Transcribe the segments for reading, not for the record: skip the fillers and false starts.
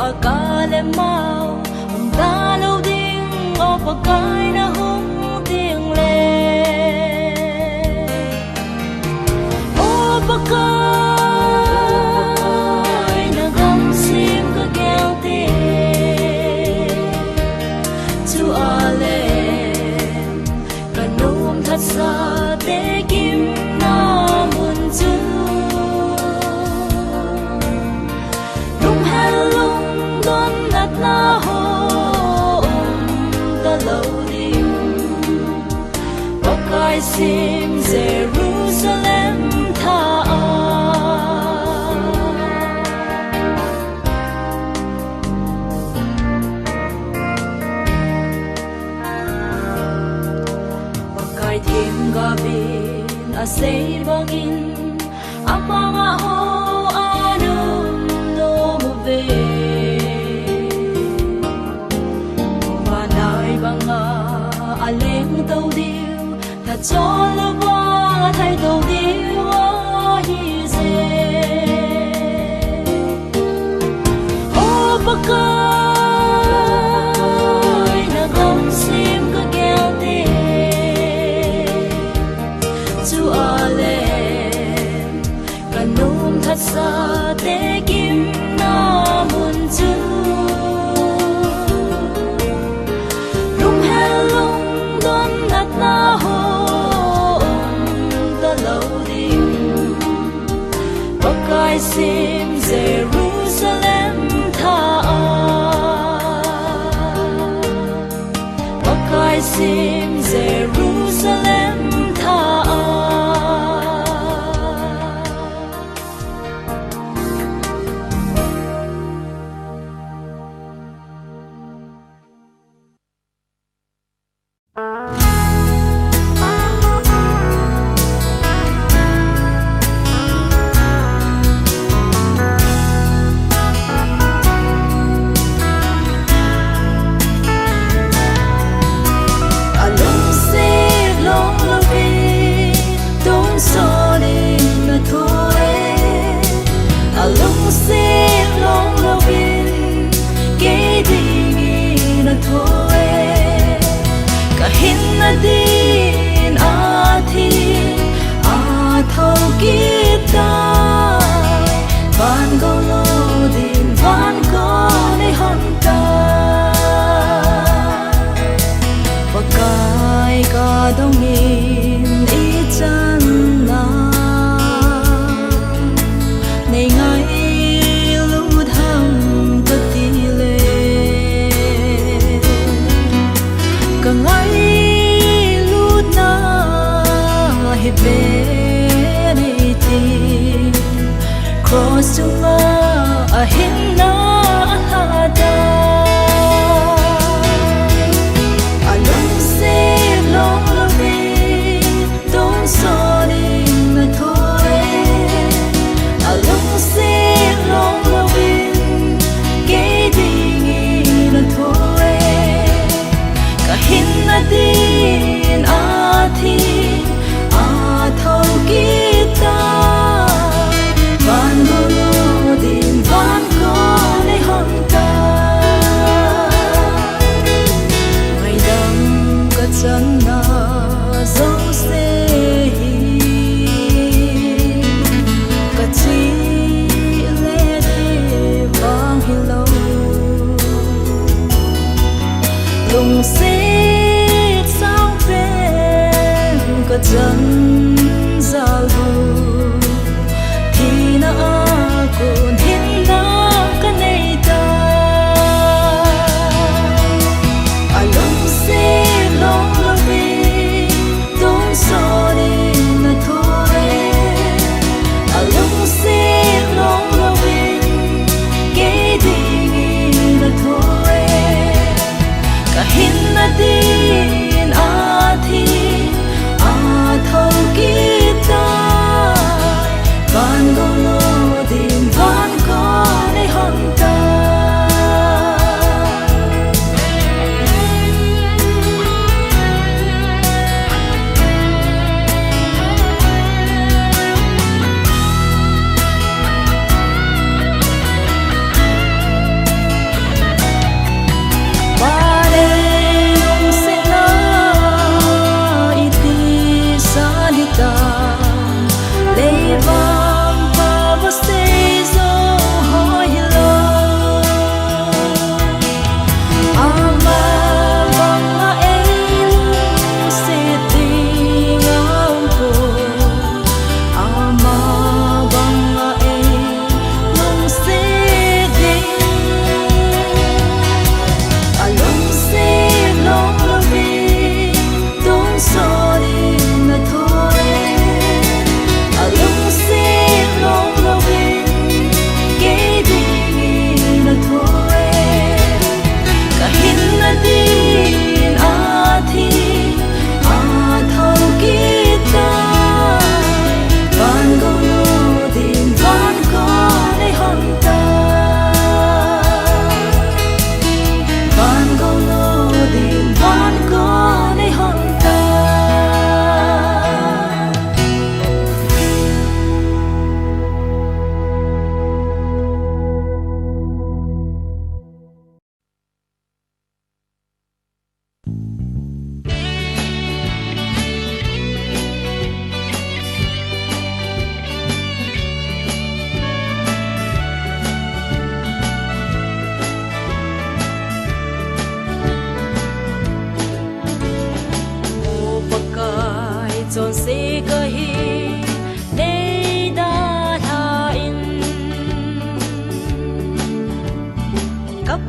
akale mau ta lâu ding o pakai na hung tiếng le o pakai na gam sim ka gel te tu ale kanum that sa te kim na mun chu lung hel lung don nat na ho ta lâu ding pakai sim Jerusalem tha pakai thim gabin a sei bangin amanga ho anum no mo ve manai banga aleng tau diu tha cho lo wa thai tau diu a hi se o pakai na gam sim ka gel te tu ale kanum that sa te kim na mun chu lung hel lung don nat na ho ta lâu ding pakai sim Jerusalem tha pakai sim Jerusalem tha din a thi a thâu kiếp tai van go lo din van go nei hon ta pakai ka dong in i chan na nei ngai lu thang ta ti le ka ngai vanity cross to a hinna hada along se long love don't sorry na thore along se long love ke ding na thore ka hinna din a thi thâu kiếp tai van go lo din van go nei hon ta ngày đêm cả chân na dấu se cả chi lệ đi vang hi lâu lùng xít sao về cả chân thì na kun hin na ka nei ta along se long love don't sorry na thore along se long love ke ding na thore ka hin na din a thi a thâu ki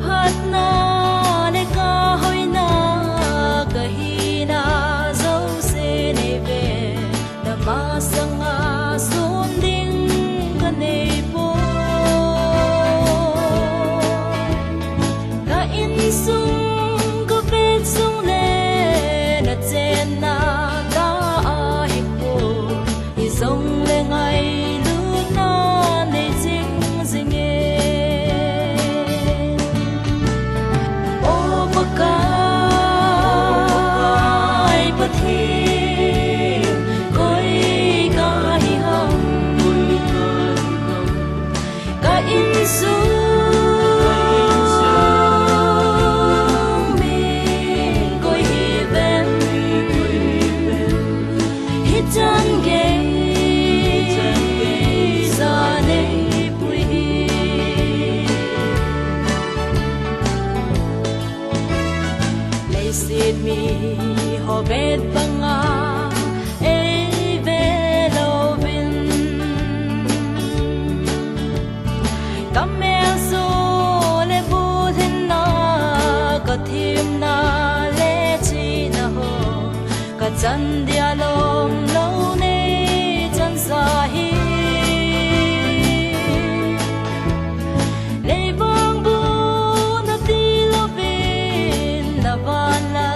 phat na ne ka hoi na ka hi na zo se ne ve na ma sanga sun ding ka nei po ka in sung ka bet sung le na chen na ta a hi po i song le ngai lu na nei jing jing e o pa kai pa thi koi ka hi ham ka in sung Hãy mi ho bet banga e ve lovin kamel so le bu thin na ka thim na le chi na ho ka chan dia lom lo ne chan sa hi le bang bu na ti lovin na van la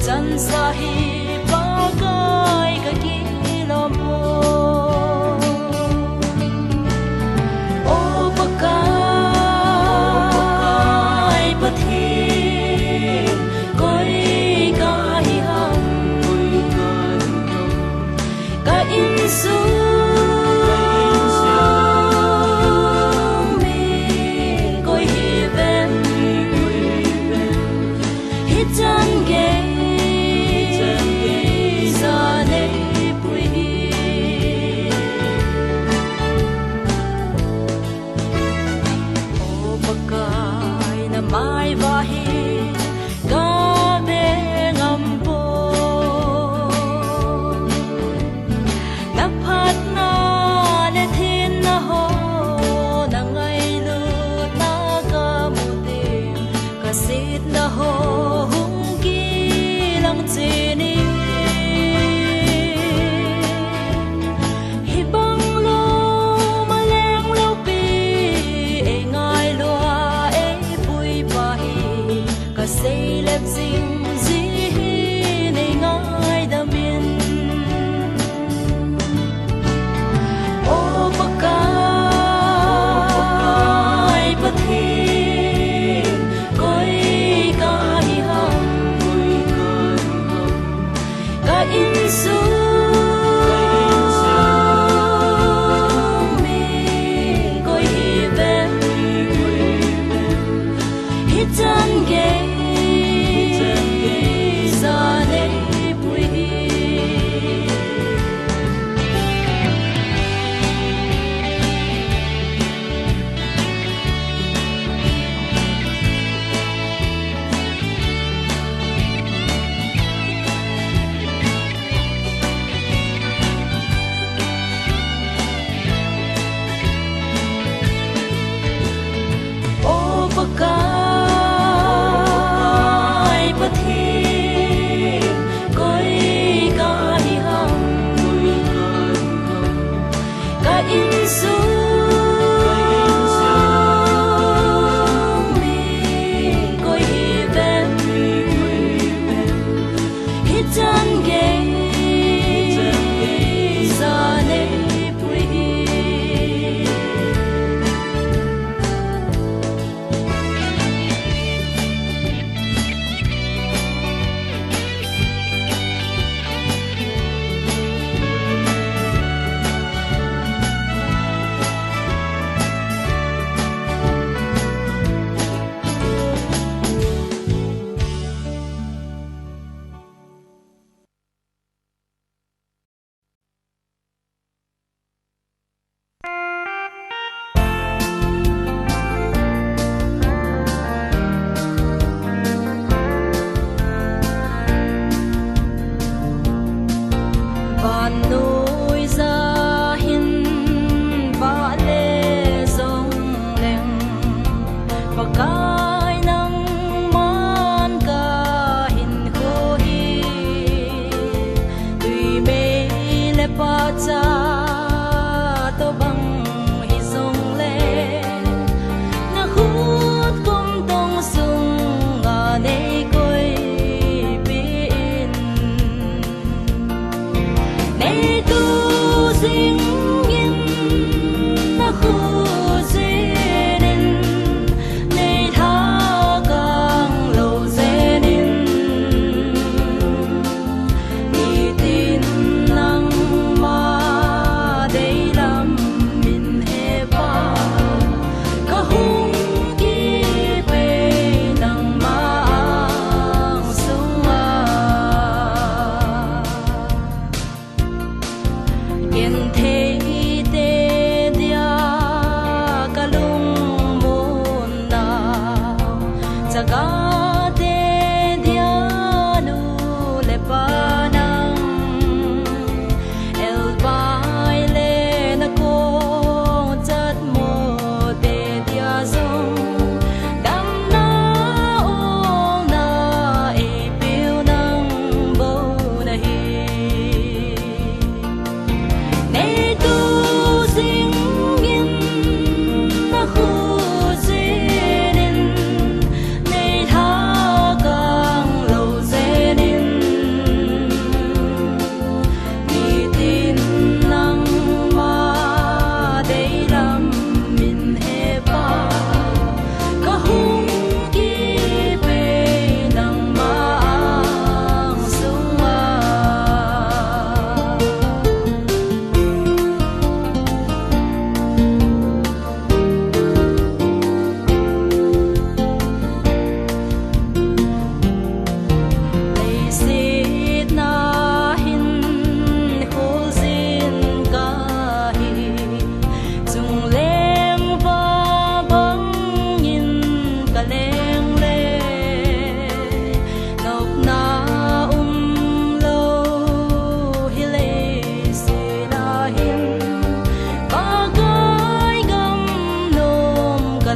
chan sa hi pa kai ka ki lo mo o pa kai pa thi koi ka hi ham ka in su mi koi hi ven hi chan ge mai va hi ga be ngam po na phat na le thin na ho na ngai lu na ka mu te ka sit na ho hung ki lang che ni hi bang lo ma leng lo pi e ngai lo say lep sing zi nei ngai da min o pa kai pa thi koi ka hi ham ka in su mi koi hi ven hi chan ge o pa kai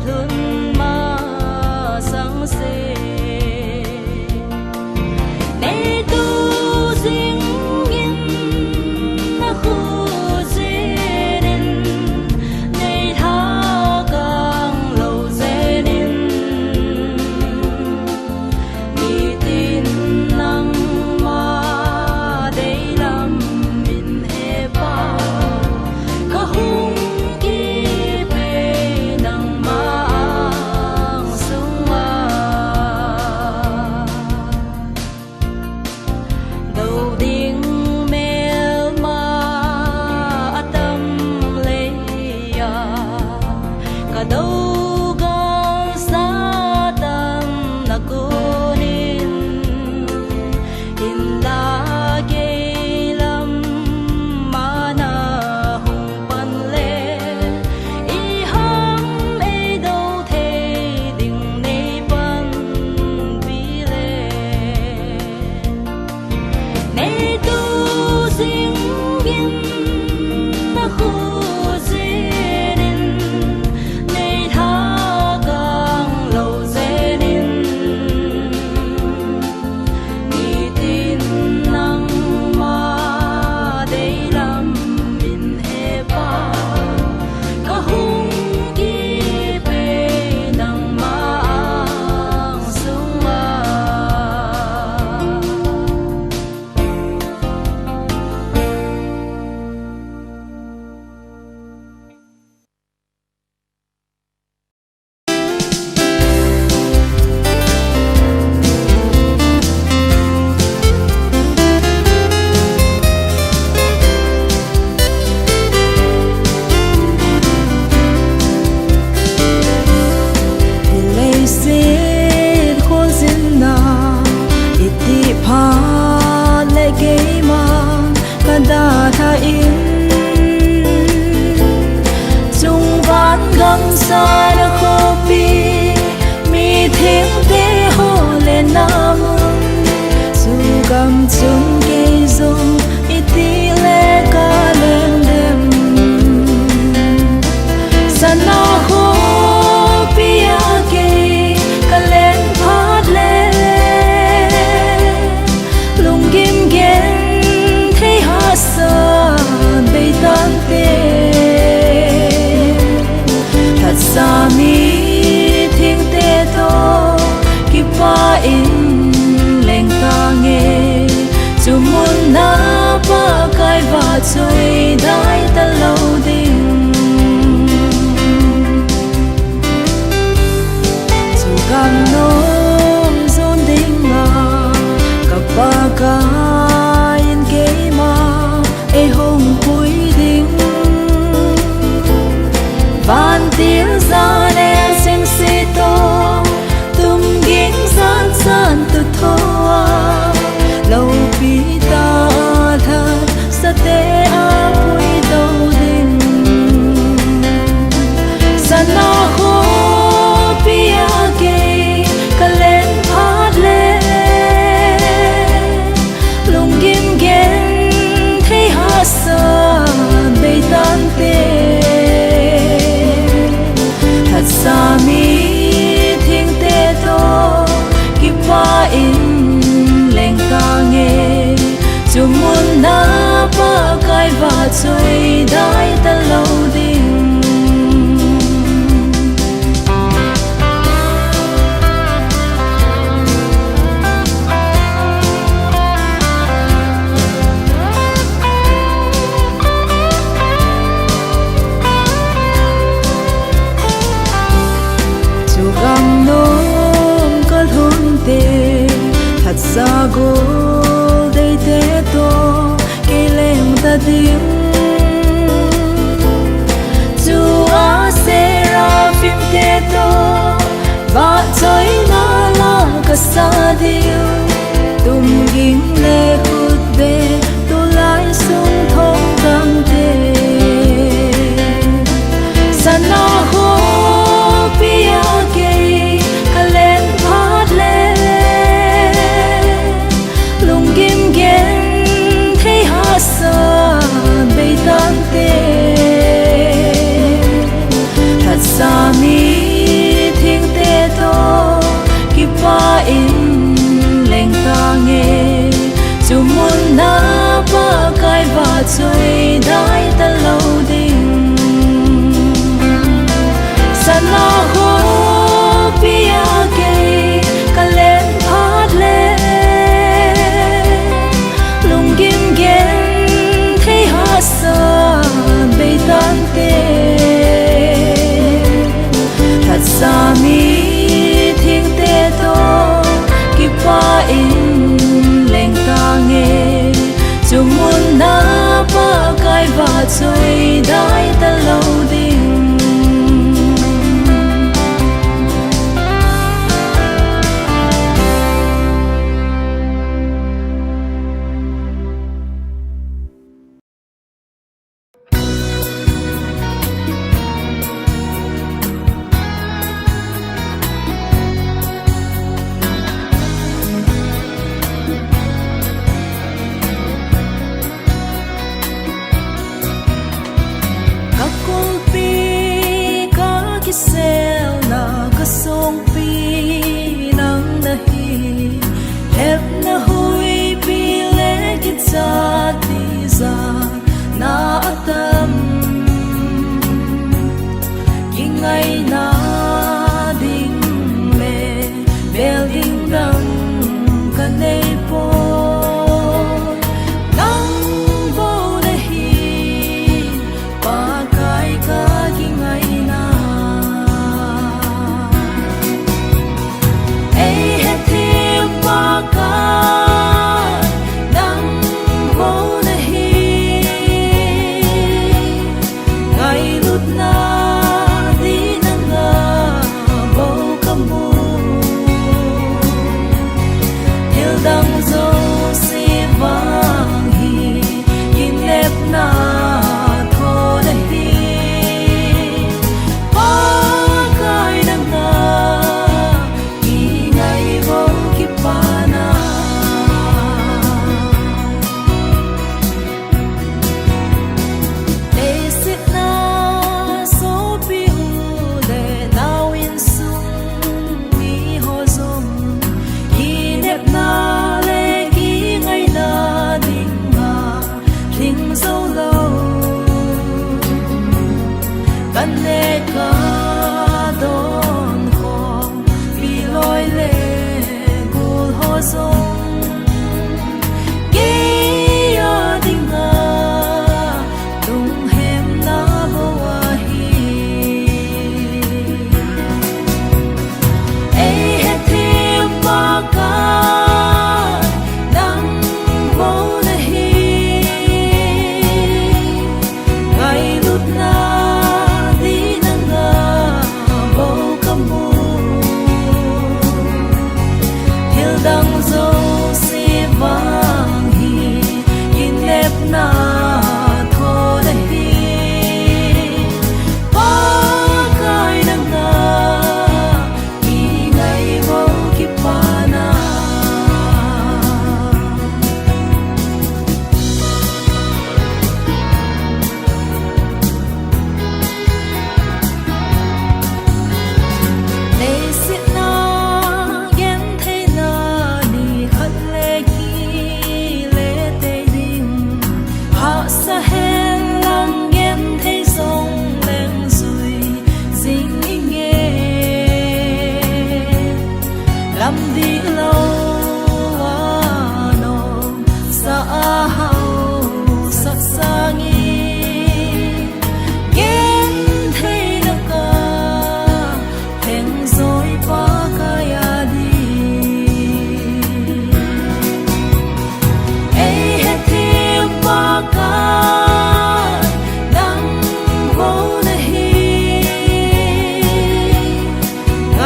thun ma sang se nay tu dinh yên na khu dê đình nay tha càng lâu dê đình mi tin năng ma đây làm min he ba ka hung ki pe nang ma ang sunga đầu đinh mel ma atam le ya ka đâu gan sa tam na kunin in la ke lam ma na hung pan le i ham e đâu thế ding nei pan vi le nay tu dinh yên na khu dê đình nay tha càng lâu dê đình mi tin năng ma đây làm min he ba ka hung ki pe nang ma ang sunga Ilaysin khozin na iti pha lege ma kada tha in chung van gam sa na khopi mi thing te ho le nam su gam chung ge zo iti le ka len dem sana ho pia ke kalen phat le lung kim gen thei ha sa be tan te thật sa mi thing te to ki pa in leng ta nghe chu mun na pa kai va choi dai ta lâu ding gam nom zon ding ma kapaga in ke ma e hong pui ding van tir zan e sim si to tum ging san san tu thoa lâu pi ta tha sa te a pui do ding san na ho pia ke kalen phat le lung kim gen thei ha sa be tan te thật sa mi thing te to ki pa in leng ta nghe chu mun na pa kai va choi dai ta lâu ding gam nom ka thun te thật sa go dei te to ke leng ta dim chu a se ra phim te to va choi na la ka sa diu tum ging le khut be tu lai sung thong gam te sana ho pia ke kalen phat le lung kim gen thei ha sa be tan te thật sa mi na ba kai va chui dai ta lo ding sana ho pia ke kalen phat le lung kim gen thei ha sa be tan te thật sa mi thiên te to ki pa in leng ta nghe chung muốn na ba kai va chui dai ta lo ding sel na ka song pi nang na hi hep na hui pi le ki cha ti za na atam ki ngai na ding me bel ding dang ka nei po nang bo na hi pa kai ka ki ngai na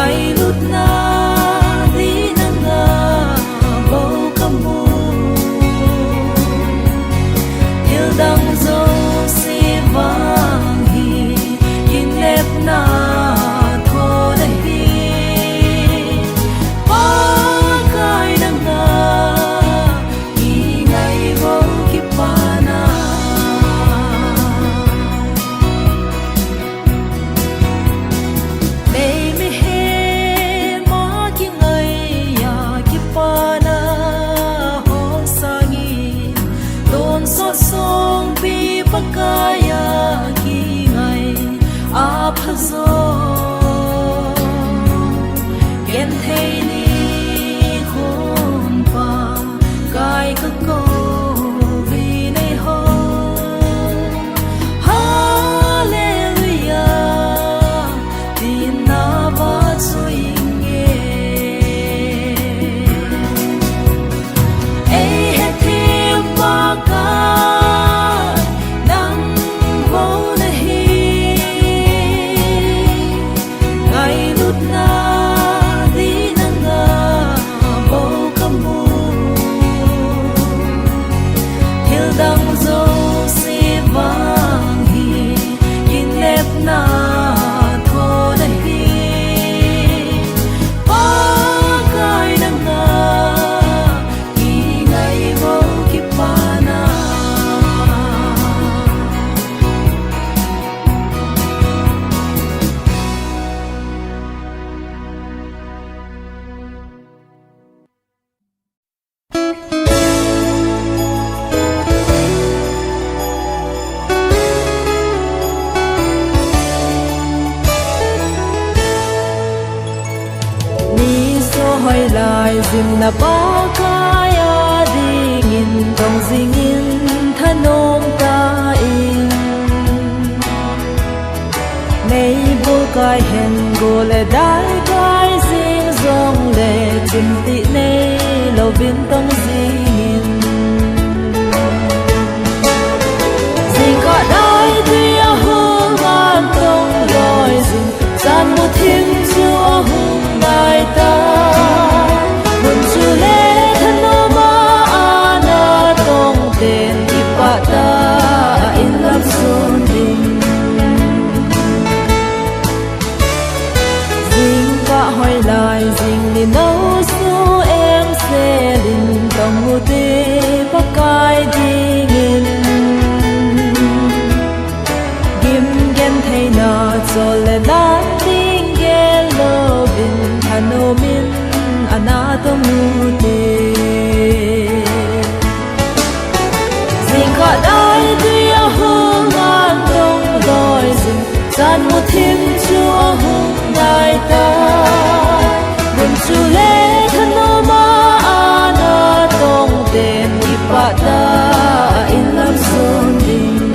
ngày lút na đi nắng hoi lai zin na ba kaya ding in tong zing in thanom ta in nei bu kai hen go le dai kai zing zong le chin ti nei lo bin tong zing in zing ka dai ti a hu ngan tong loi zing san mu thim chu a hu ngai ta mun chu le thanoma ana tong ten ti pa ta in lam sun ding hoi lai ding ni nấu su em sẽ linh tông mu te pa kai ding in gim gen thei na cho le na ding ge lo bin thano min ana to mu te ding ka dai ti a hu ngan dong loi ding san mu thim chu a hu ngai ta chu le thanoma ana tong ten ipa ta in lam sun ding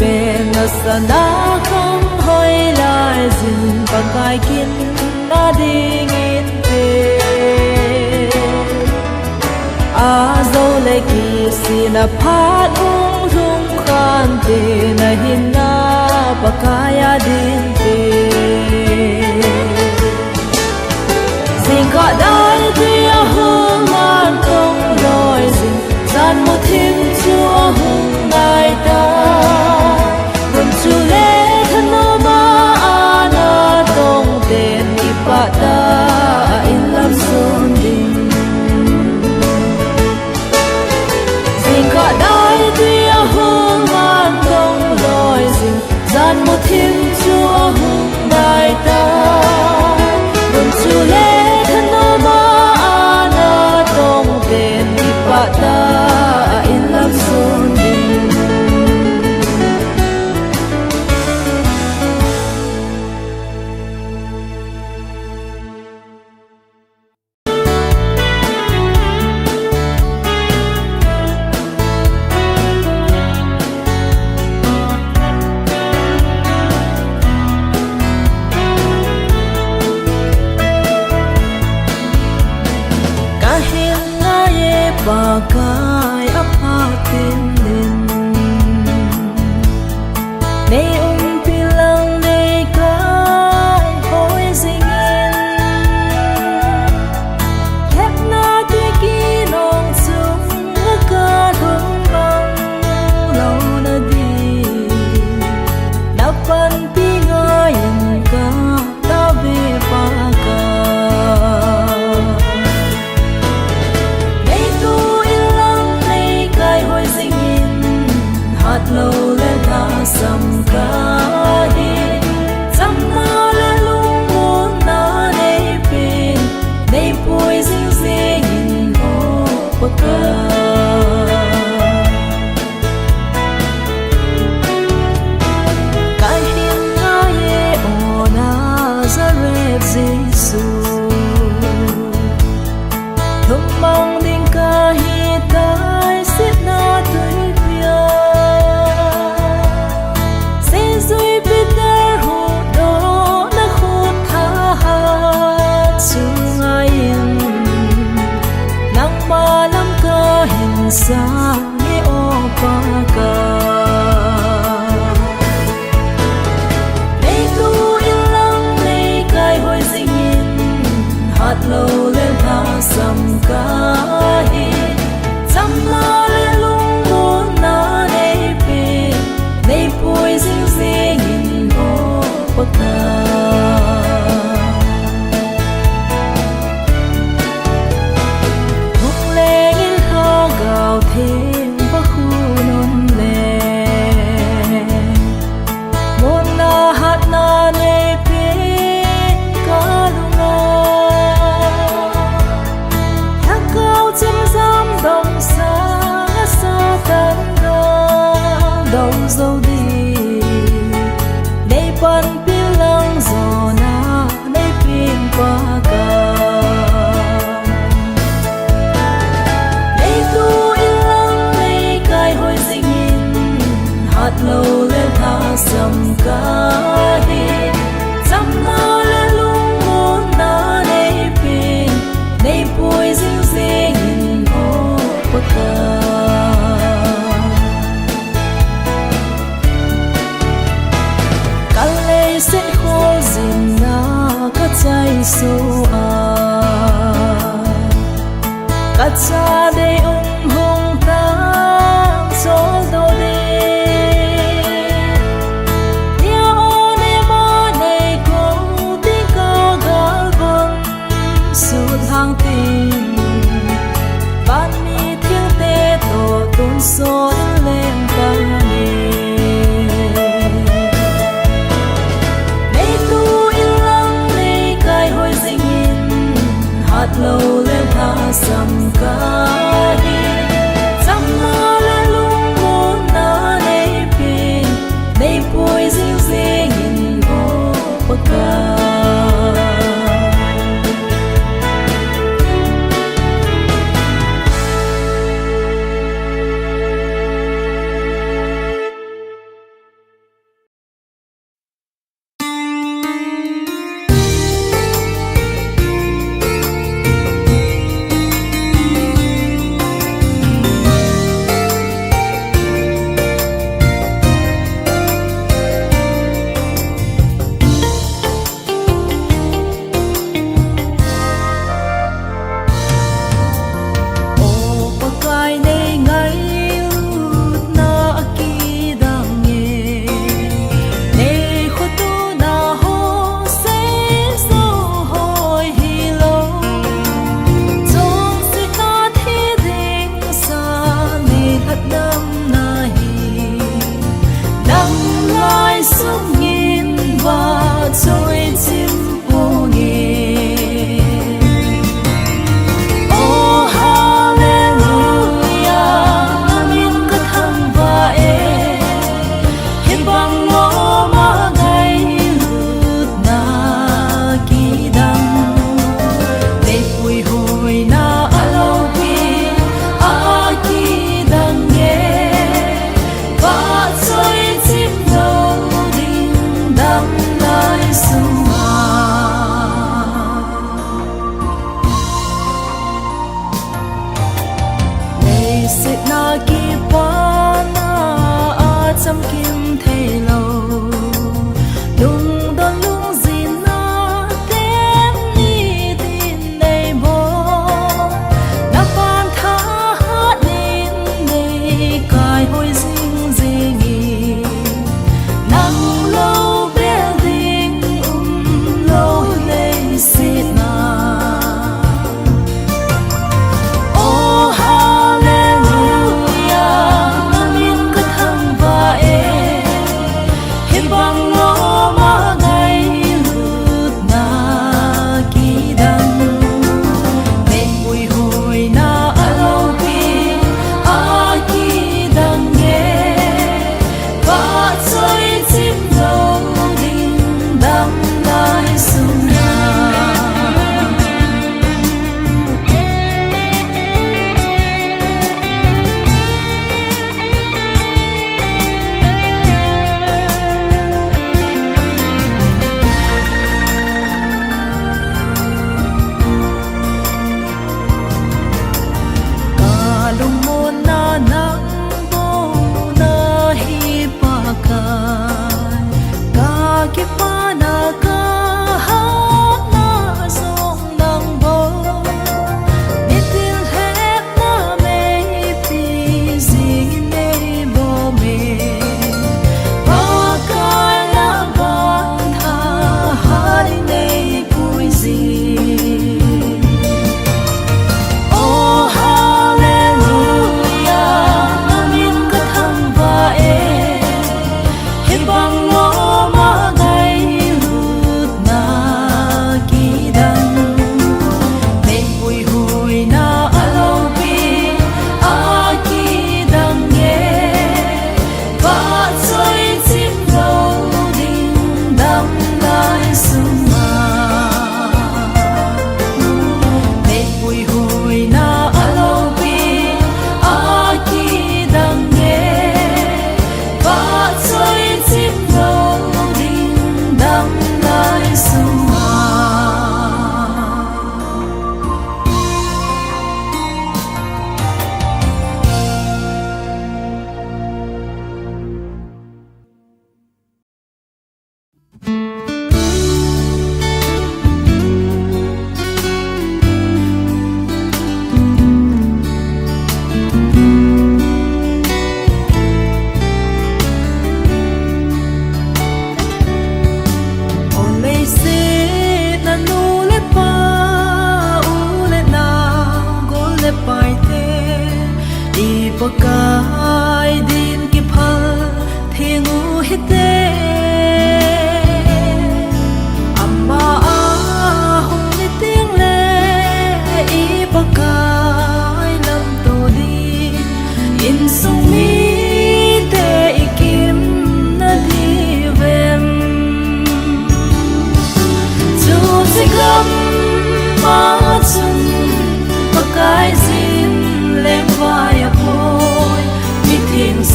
bên ở sana không hoi lai zin pa kai kin na ding in te a zo le ki si na phat rung khan te na hin na pa kaya din te zin ka dai ti a hu man tong loi zin san mu thim chu a hu ngai ta chu le thanoma ana tong ten ipa ta in lam sun ding zing ka dai ti a hu ngan tong loi zing zan mu thim chu a hu ngai ta chu le thanoma ana tong ten ipa ta in lam sun ding bagai apa tinin nei pilang nei kai hoi zingin hep na ti ki nong chung ka thong bang lo na di na pan pi ngai ka ta be pa ka lâu lên ta sầm ca hi trăm na lên lung muốn na nei pin nei pui zing zing o paka kai hin na ye o Nazareth Giêsu thum mong ding ca hi tai sit na tuổi Jesus lâu dâu đi đây pan pin lăng gió na đây pin qua cả đây tu in lăng đây cài hồi dinh in hạt lâu lên tha sầm cá đi sắm na lên lung muốn na đây pin đây bùi dinh dinh in ô bạc cả sẽ khó dìm na các trái sâu các cha đây hồng ta cho đâu đi nhà ô nê mơ này cũng tiếng ca gà vang suốt hàng tình ban mi thiêng tê tổ tôn son lên vang lâu lên tha sầm cá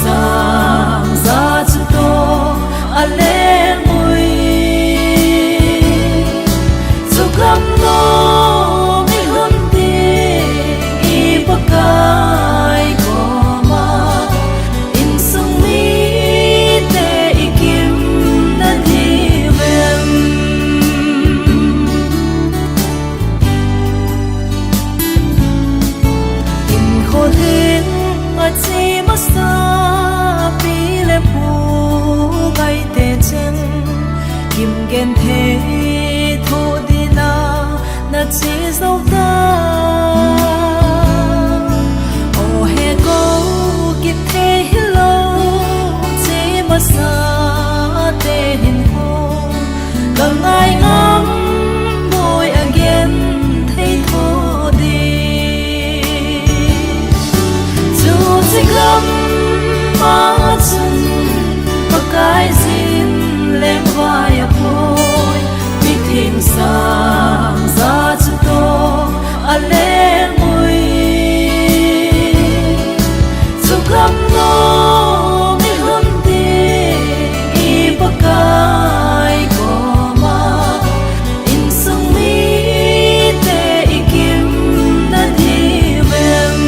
sang za chu to a le mui chu kam no mi hun ti i pakai ko ma in sung mi te i kim na di vem in kho hin a chi ma sa pi le pu gai te chen kim gen the tho di na na chi zo ta o he go ki the hello chi ma sa te hin ho ka ngai ngam boy again thei tho di chu chi gam ma chun pakai zin leng vai a poi mi thim sang za chu to a leng mui chu kam no mi hun ti i pakai ko ma in sung mi te i kim na di vem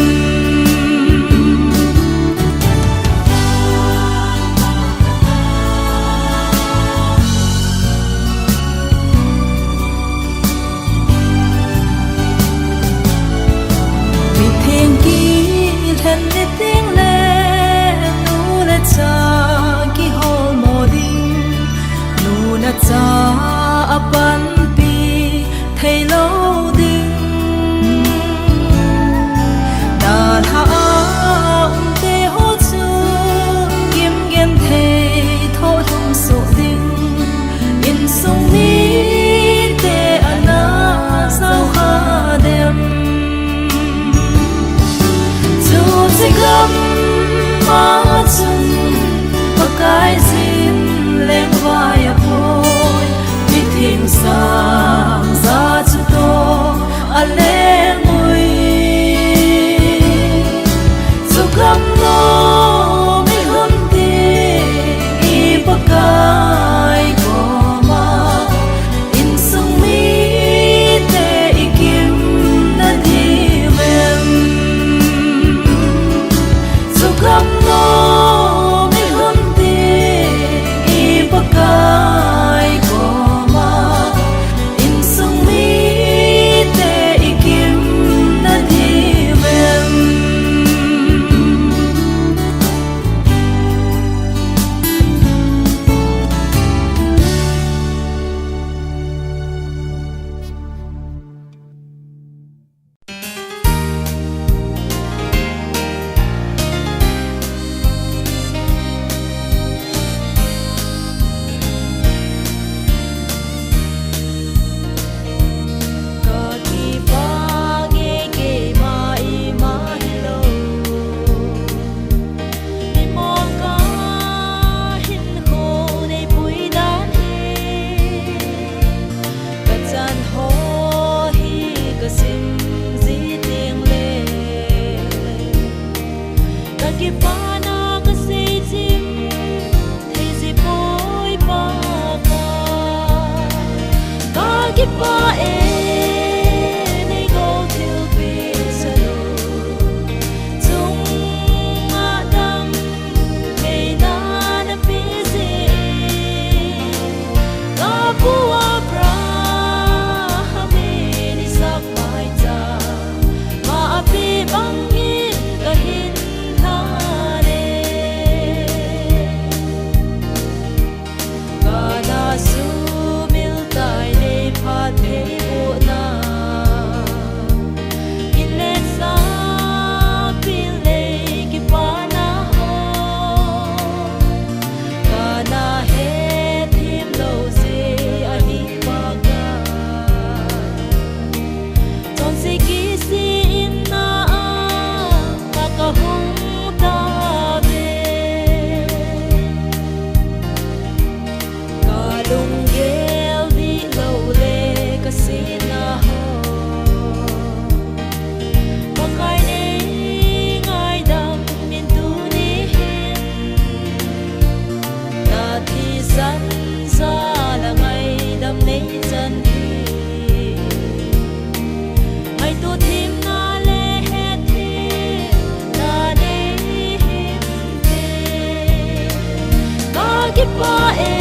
pa e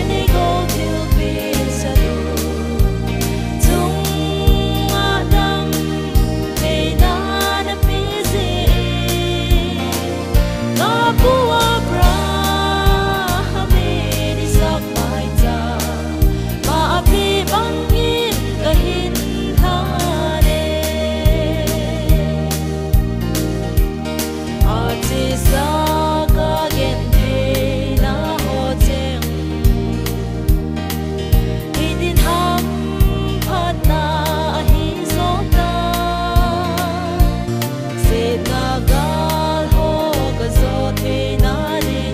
ni go til pi sa du tung adam pe na na pi zi na bua bra mi di sak mai ta ma pi bang in ka hin tha ne a ti sa ka gen Nagal ho ka zo te na ri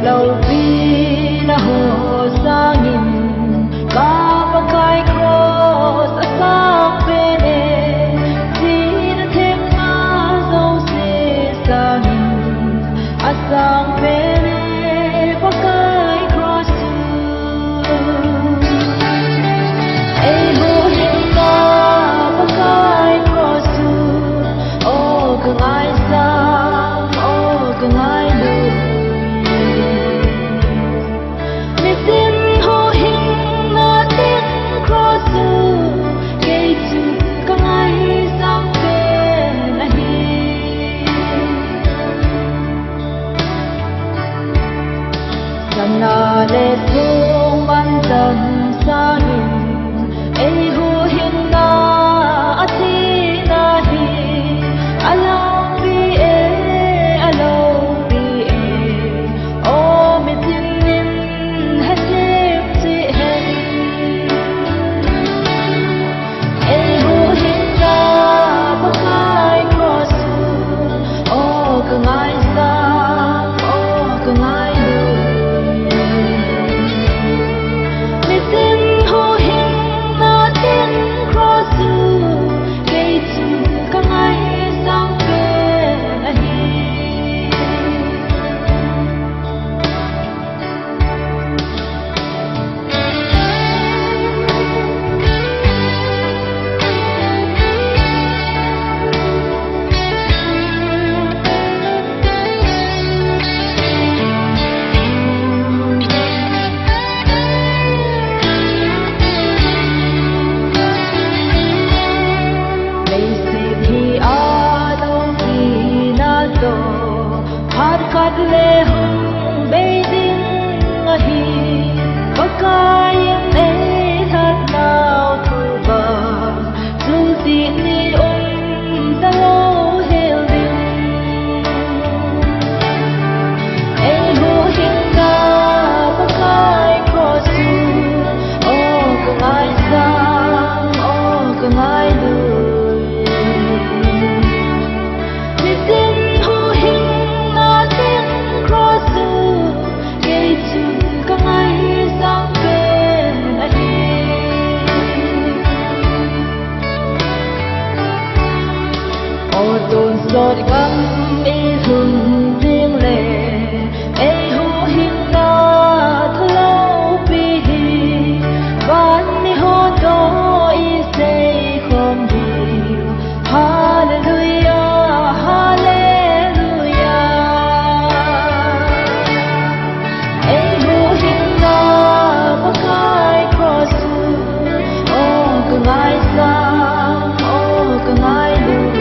lâu vì na hồ sang in ca ba kai cross a sang pene di na thêm ma dâu se sang in a sang pene ba kai cross ai bo hin na ba kai cross o ka ngai sang o ka ngai lu tin ho hình na tin cross ke chu ka ngai sang pe na hi sana le thung ban dam sa hin ei ho hin na ati na hi alang bi e alang bi e o mi tin le hung bay ding a hi pakai e that now thu ba zu ti ni ta lo hel ding e ho hin ga pakai cross o ka ngai sang o ka ngai lu tôn giọt gắm ý hùng riêng lệ ấy hô hin na thơ lâu bi hi van mi hô tô ý xây khom hi hallelujah hallelujah ấy hô hin na ba kai cross o ka ngai sang o ka ngai lu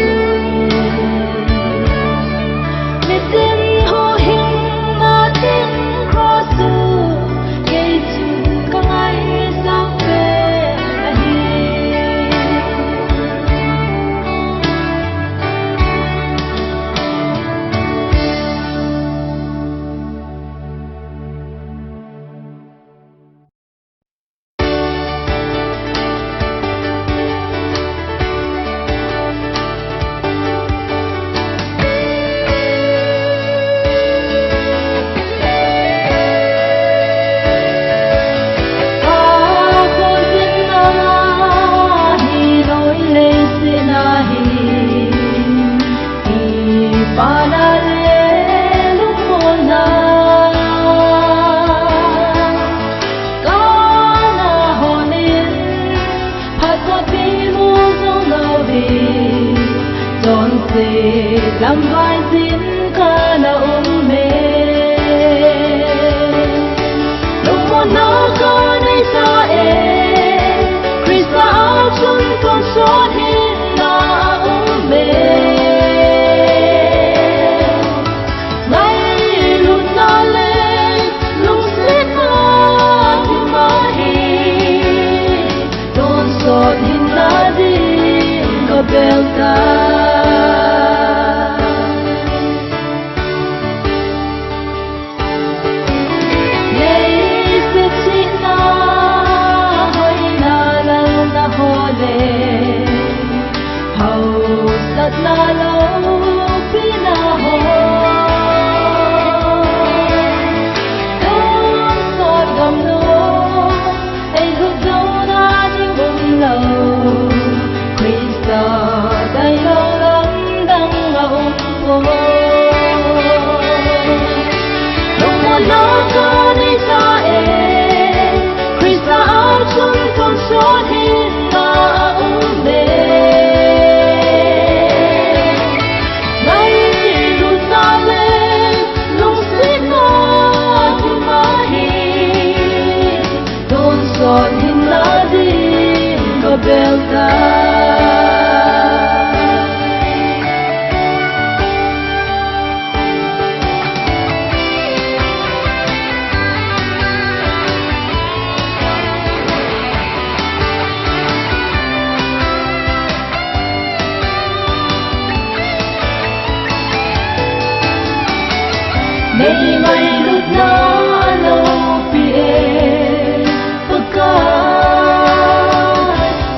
làm vai diễn ca là ôm mê lúc một nó có nơi xa em Krista áo chân con số hin là ôm mê ngay lúc na lên lúc xếp na thì mà hi đón giọt hin na đi có bèo ta hole phố lúc mà nó có đi ta Christa áo chung con số hin là mê ngay Jerusalem lúc xin nó thì mahi tôn son hin là đi có belta May may lut na alo pie pagkat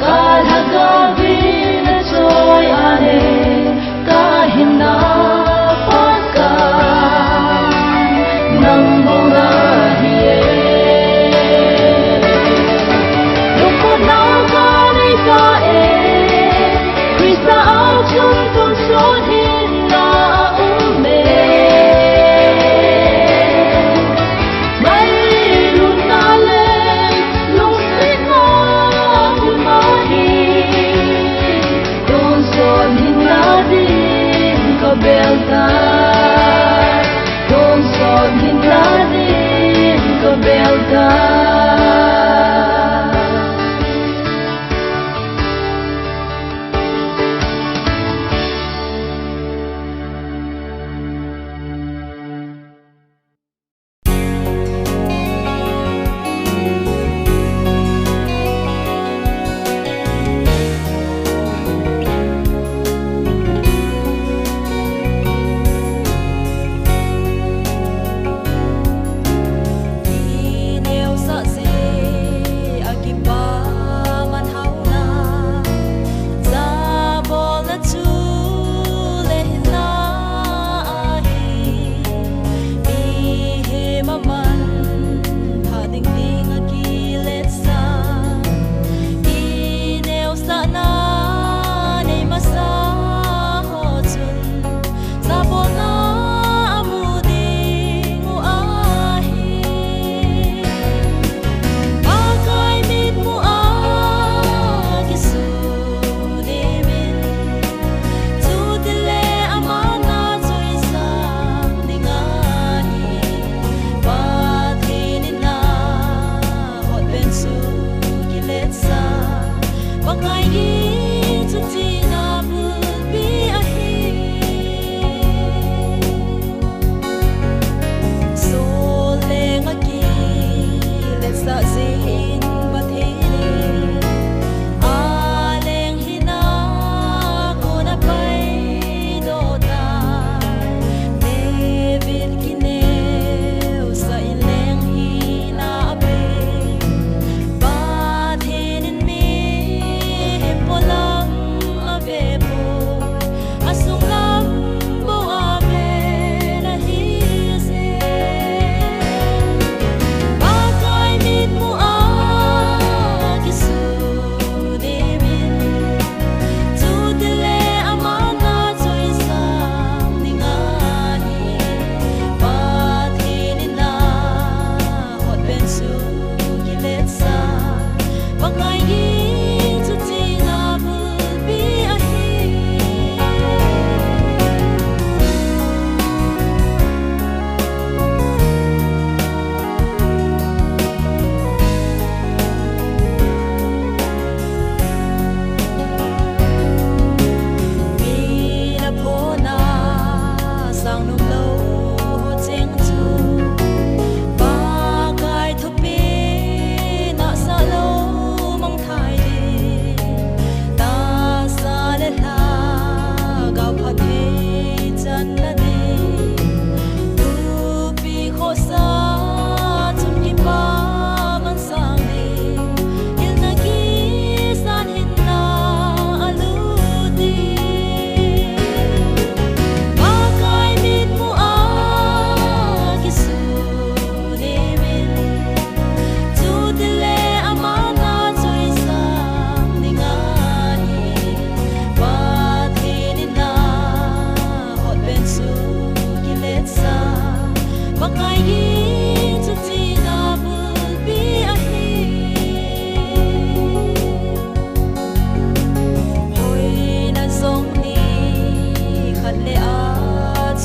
kalhagabin at soy ane kahit na pagkat ng mga hiye lupot na kanay tae Christa ang chuntong sonhin na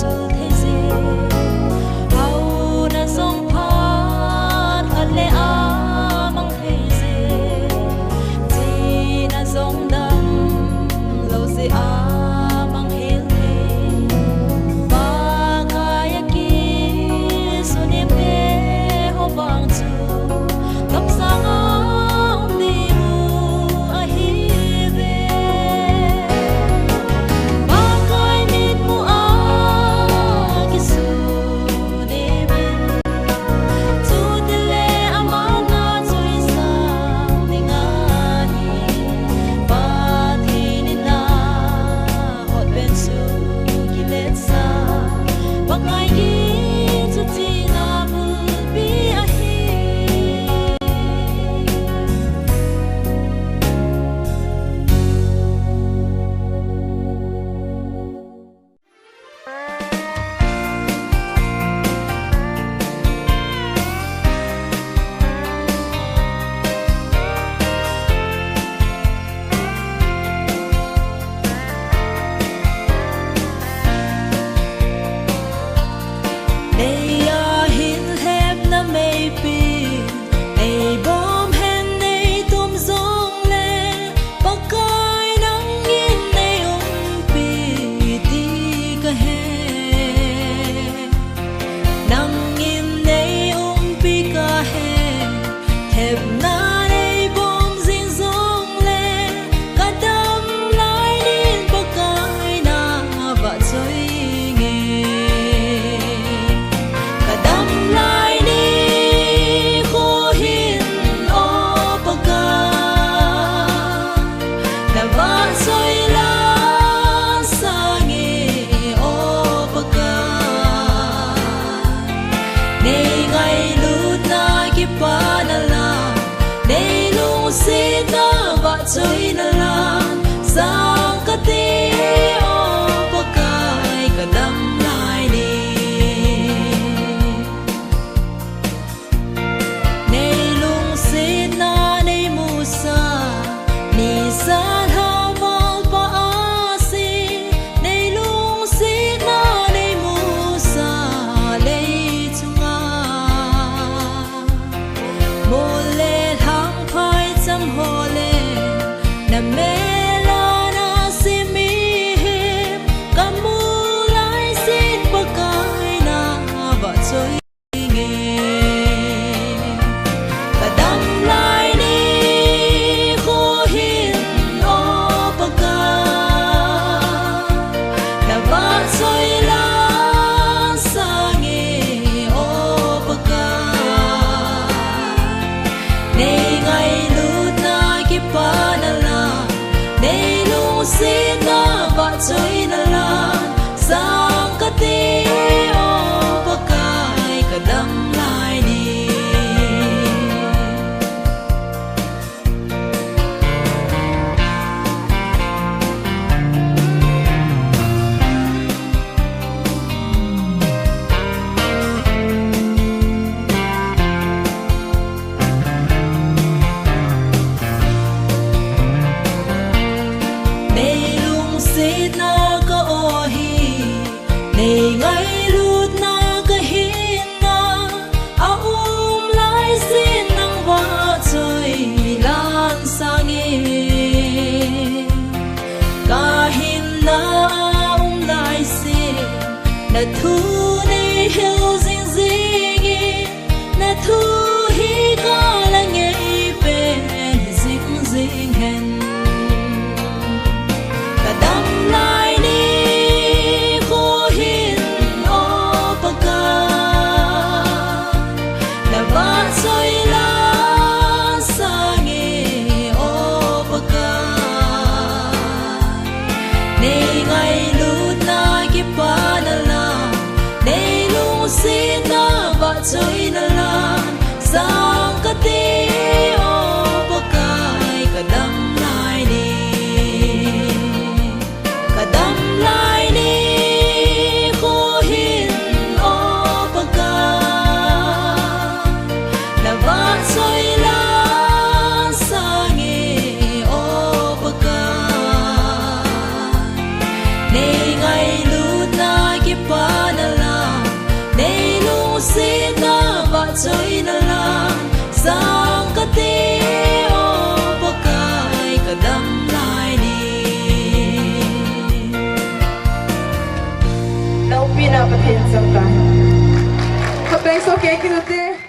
chu thế gì hầu na sông phát ăn lệ á mang thế gì chỉ na sông đầm lâu gì á mang hiếu thế ba cái kia xuân em thế hồ vang chu tập sang ông đi u a hi về ba cái mít mu a cái xuân em chu te le amana chui sang đi ngani ba thi ni na hot ben su ki let sa ba cái kia chu chi na bu bi a hi Đây a hin hep na mei pi ai bom hen nei tum zong le pakai nang in nei pi ti ka he nang in nei pi ka he hep na nei bom zing zong le ka dam lai din pakai na va choi Kadam lai ni ko hin o pagka na va soi la sangi o pagka nei ngai lut na ki pa na la nei lung si na va soi na la sang ka te o pagka kadam lai ni Nei lung sit na nei musa ni san hamal pa asi nei lung sit na nei musa lei chunga mole hang phai cham hole na mela na simi hip kamu lai sin pakai na va choi Kadam lai ni ko hin o pagka na va soi la sangi o pagka nei ngai lut na ki pa na la nei lung si na va soi na la sang ka te o pagka kadam lai ni Nei lung sit na ka o hi nei ngai lut na ka hin na a lai sin nang va choi lan sangi ka hin na lai sin na thu nei hil zing zing na thu hi ka la ngei pen zing zing hen Kadam lai ni ko hin o pagka na va soi la sangi o pagka nei ngai lut na ki pa na la nei lung si na va choi na la sang ka te na pathin samta kapeng so ke kinute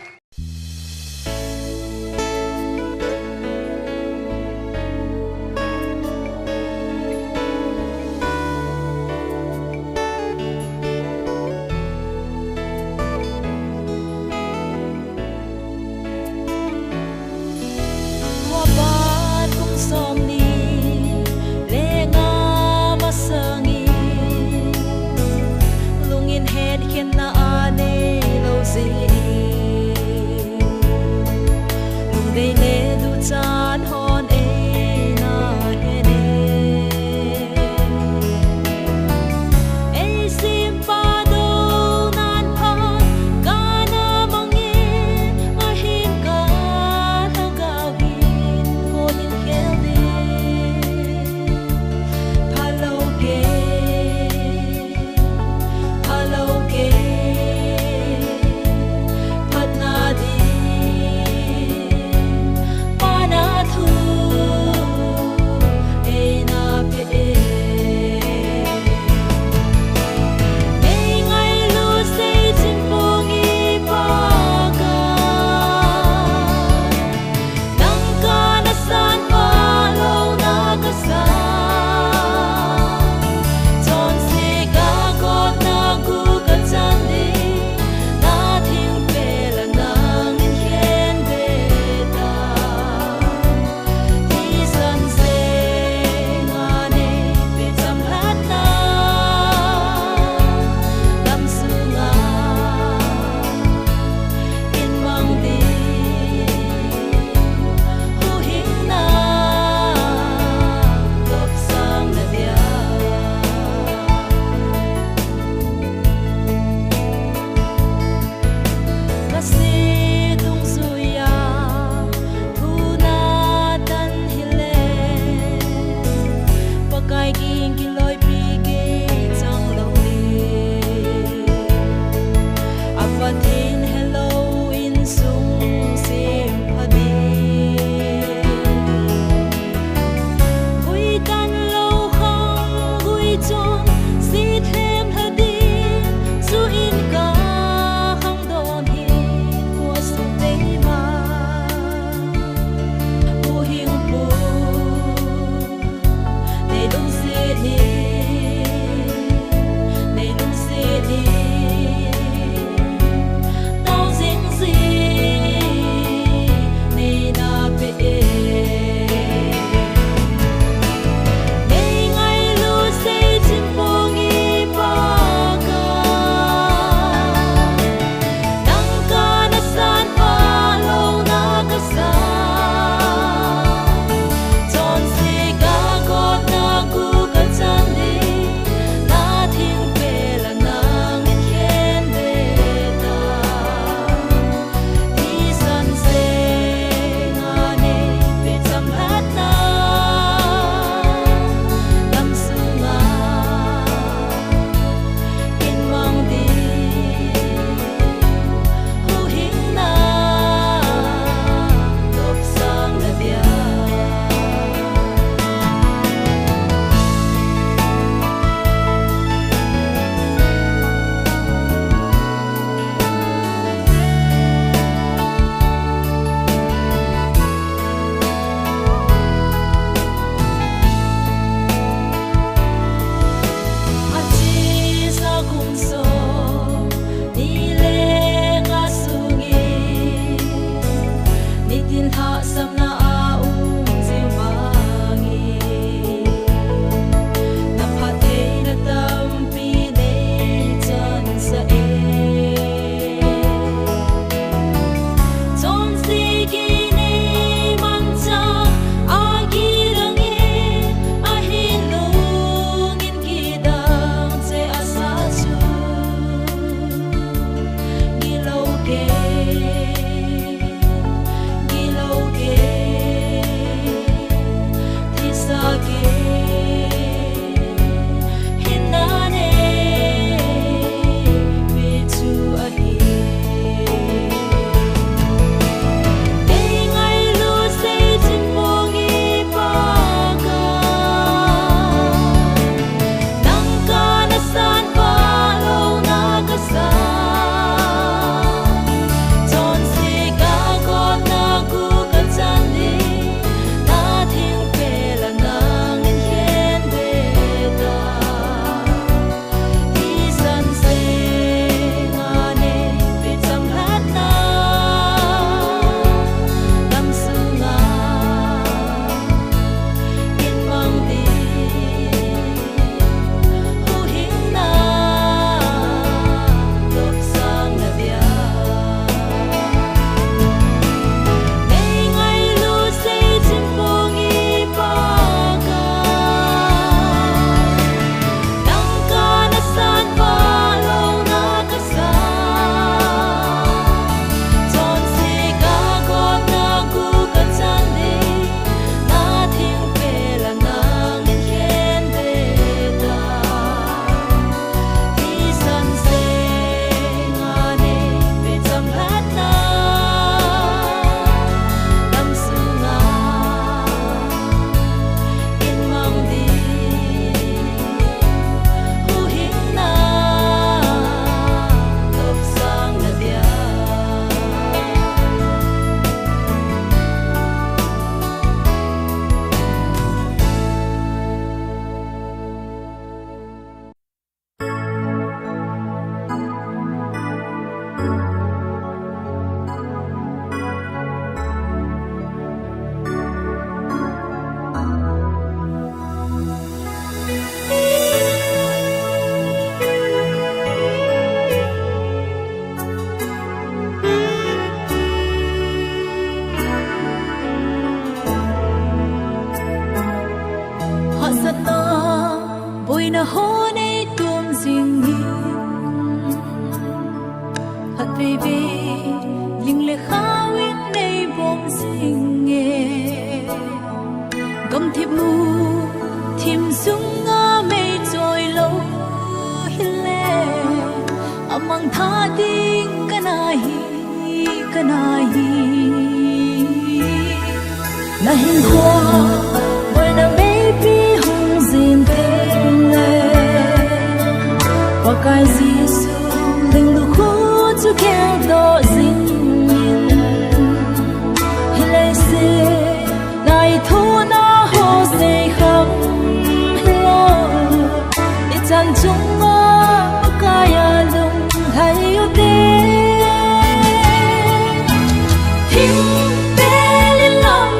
Hello, amang tha ding kanahi na hin hoa boy na baby hong zin ting le wa kai jisu ling lu khu chu keng do zin hilai se nai thu na ho se kham lo chan chung ma kaya lung hai u te hin pe li lam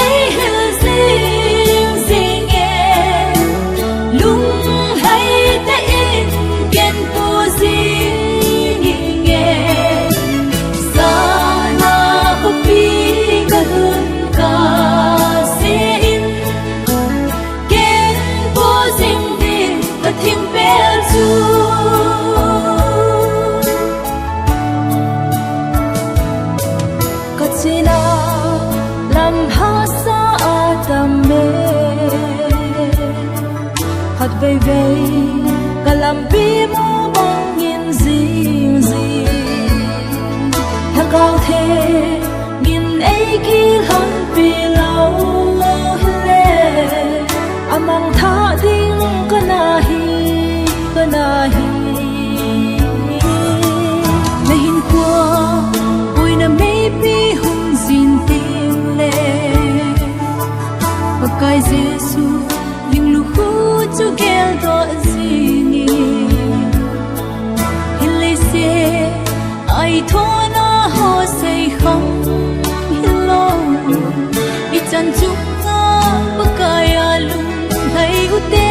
ai hil sing sing e lung hai te in ken pu sing e sa na ko pi ka hun ka se in ken pu sing din ta thim pe chu Katsina lam hasa atame Hat vei vei kalampi mo bangin zing zing Thakao the gin ei ki han pi lau le Amang tha ding kanahi Nahin kwa Uy na maybe hong zin ting le Pagkay Jesu Ling lu khu chu gel do zingi Hilay se Ay tho na ho say kham Hilo Ichan chuk nga Pagkay alung Hay ute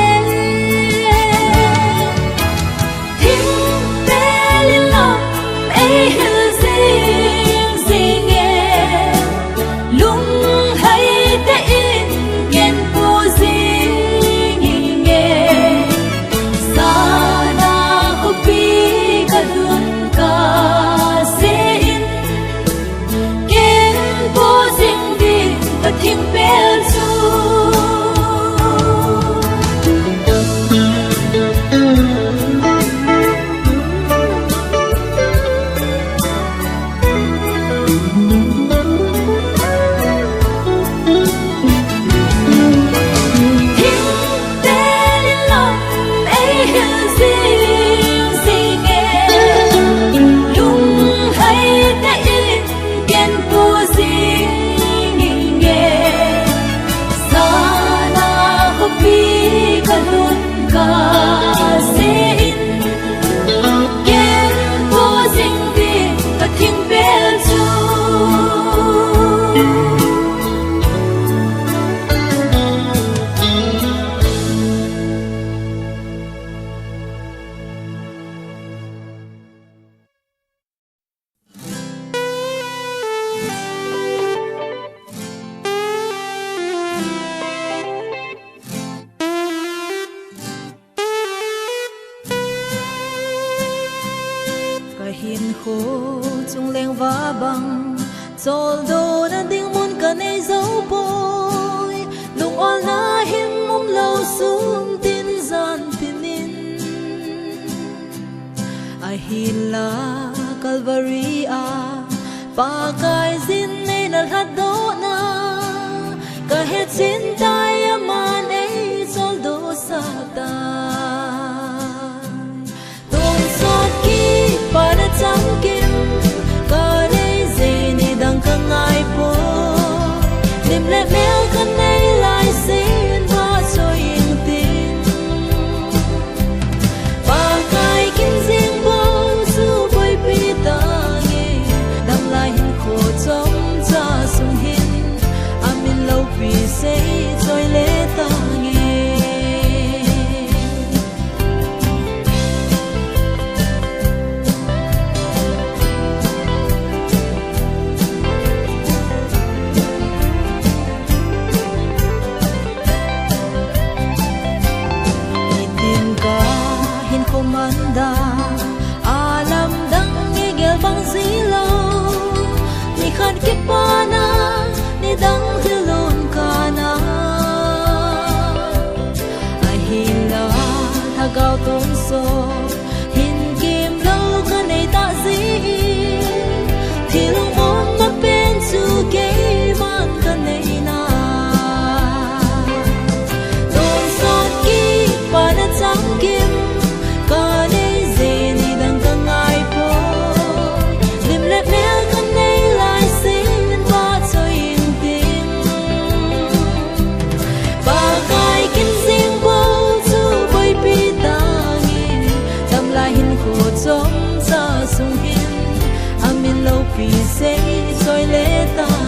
Hiền khô chung leng va bang chol do na ding mun ka nei zo boy lung ol na him mum lo sum tin zan tinin a hila calvary a pa kai zin nei na hat do na ka he chin tai aman ei chol do sa ta Para chăm kim cả đây gì ni đang căng ai po niềm lệ mèo con này lại xin và cho yên tin và cái kim riêng bao du bơi bi ta nghe đang lại hình khổ trong cha sung hin amin lâu vì say rồi lệ ta nghe Komanda alam dang ngigel bang zilaw ni khan kipana ni dang hilon kana ahila thagaw tong so hin kim lo chom za sung hin amin lo pi sei soi le ta